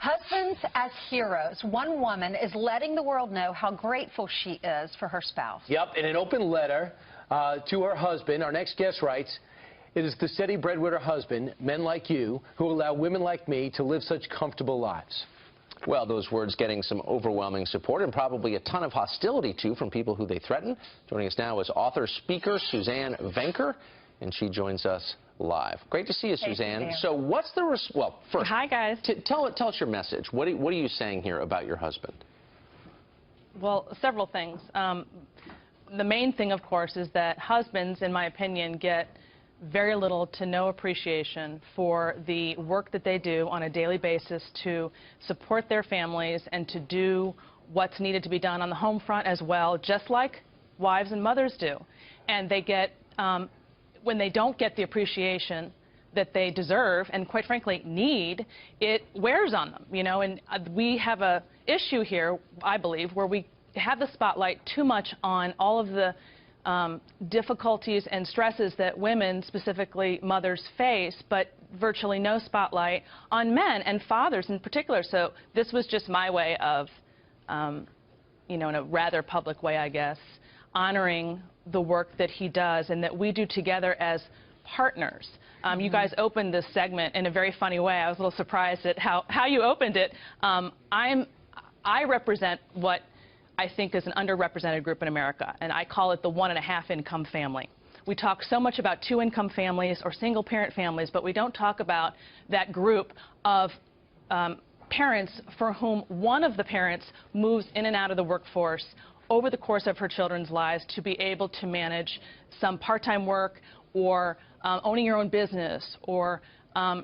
Husbands as heroes. One woman is letting the world know how grateful she is for her spouse. Yep, in an open letter to her husband, our next guest writes, "It is the steady breadwinner husband, men like you, who allow women like me to live such comfortable lives." Well, those words getting some overwhelming support and probably a ton of hostility, too, from people who they threaten. Joining us now is author-speaker Suzanne Venker, and she joins us live. Great to see you, Suzanne. So what's the well, first, hi, guys. Tell us your message. What are you saying here about your husband? Well, several things. The main thing, of course, is that husbands, in my opinion, get very little to no appreciation for the work that they do on a daily basis to support their families and to do what's needed to be done on the home front as well, just like wives and mothers do. And they get, when they don't get the appreciation that they deserve and, quite frankly, need, it wears on them, you know. And we have a issue here, I believe, where we have the spotlight too much on all of the difficulties and stresses that women, specifically mothers, face, but virtually no spotlight on men and fathers in particular. So this was just my way of, you know, in a rather public way, I guess, honoring the work that he does and that we do together as partners. You guys opened this segment in a very funny way. I was a little surprised at how you opened it. I represent what I think is an underrepresented group in America, and I call it the 1.5 income family. We talk so much about 2-income families or single-parent families, but we don't talk about that group of parents for whom one of the parents moves in and out of the workforce over the course of her children's lives to be able to manage some part-time work or owning your own business, or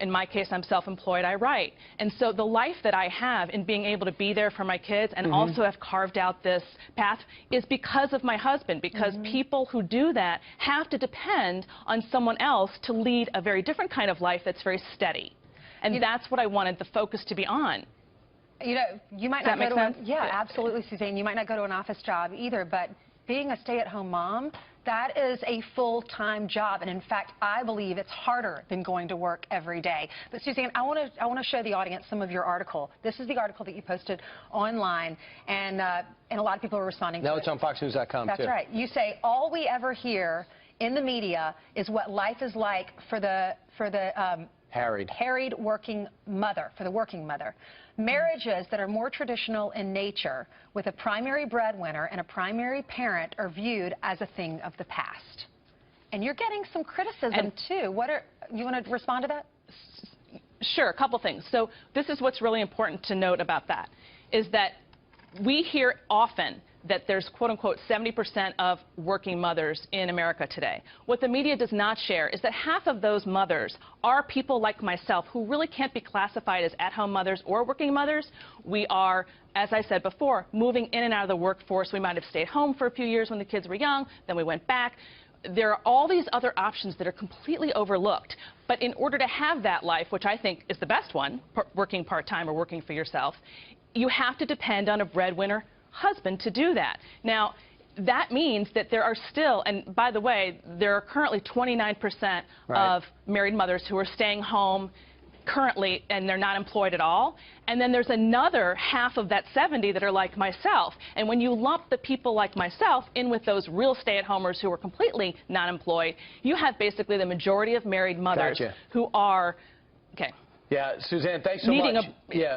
in my case, I'm self-employed, I write. And so the life that I have in being able to be there for my kids and also have carved out this path is because of my husband, because people who do that have to depend on someone else to lead a very different kind of life that's very steady. And that's what I wanted the focus to be on. You know, you might not go to yeah, absolutely, Suzanne. You might not go to an office job either, but being a stay-at-home mom, that is a full-time job, and in fact, I believe it's harder than going to work every day. But Suzanne, I want to show the audience some of your article. This is the article that you posted online, and a lot of people are responding to it. Now it's on FoxNews.com too. That's right. You say all we ever hear in the media is what life is like for the harried working mother, for the working mother. Marriages that are more traditional in nature with a primary breadwinner and a primary parent are viewed as a thing of the past. And you're getting some criticism too. You want to respond to that? Sure, a couple things. So this is what's really important to note about that, is that we hear often that there's quote-unquote 70% of working mothers in America today. What the media does not share is that half of those mothers are people like myself who really can't be classified as at-home mothers or working mothers. We are, as I said before, moving in and out of the workforce. We might have stayed home for a few years when the kids were young, then we went back. There are all these other options that are completely overlooked. But in order to have that life, which I think is the best one, working part-time or working for yourself, you have to depend on a breadwinner husband to do that. Now, that means that there are still, and by the way, there are currently 29% of married mothers who are staying home currently and they're not employed at all. And then there's another half of that 70 that are like myself. And when you lump the people like myself in with those real stay-at-homers who are completely not employed, you have basically the majority of married mothers who are, Yeah, Suzanne, thanks so much.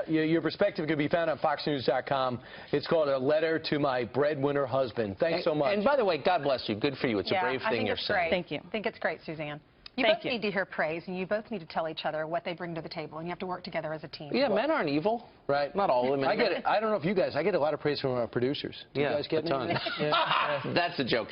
Your perspective can be found on FoxNews.com. It's called A Letter to My Breadwinner Husband. Thanks so much. And by the way, God bless you. Good for you. It's a brave thing you're saying. Thank you. I think it's great, Suzanne. You both need to hear praise, and you both need to tell each other what they bring to the table, and you have to work together as a team. Yeah, men aren't evil. Right. Not all women. I get it. I don't know if you guys, I get a lot of praise from our producers. Do you guys get a ton. That's a joke.